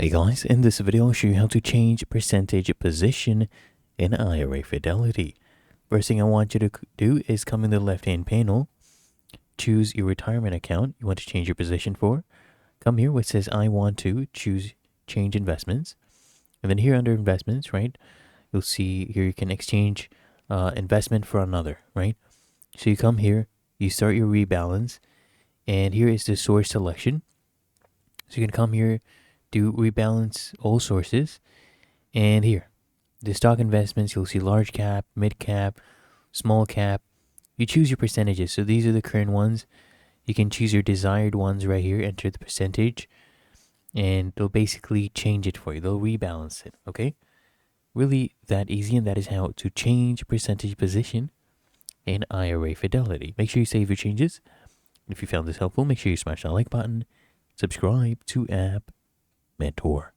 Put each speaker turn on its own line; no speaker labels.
Hey guys, in this video I'll show you how to change percentage position in IRA Fidelity. First thing I want you to do is come in the left hand panel, choose your retirement account you want to change your position for. Come here where it says I want to choose change investments. And then here under investments, right, you'll see here you can exchange investment for another, right? So you come here, you start your rebalance, and here is the source selection. So you can come here, do rebalance all sources, and here, the stock investments, you'll see large cap, mid cap, small cap. You choose your percentages. So these are the current ones. You can choose your desired ones right here, enter the percentage, and they'll basically change it for you. They'll rebalance it, okay? Really that easy, and that is how to change percentage position in IRA Fidelity. Make sure you save your changes. If you found this helpful, make sure you smash that like button, subscribe to App Mentor.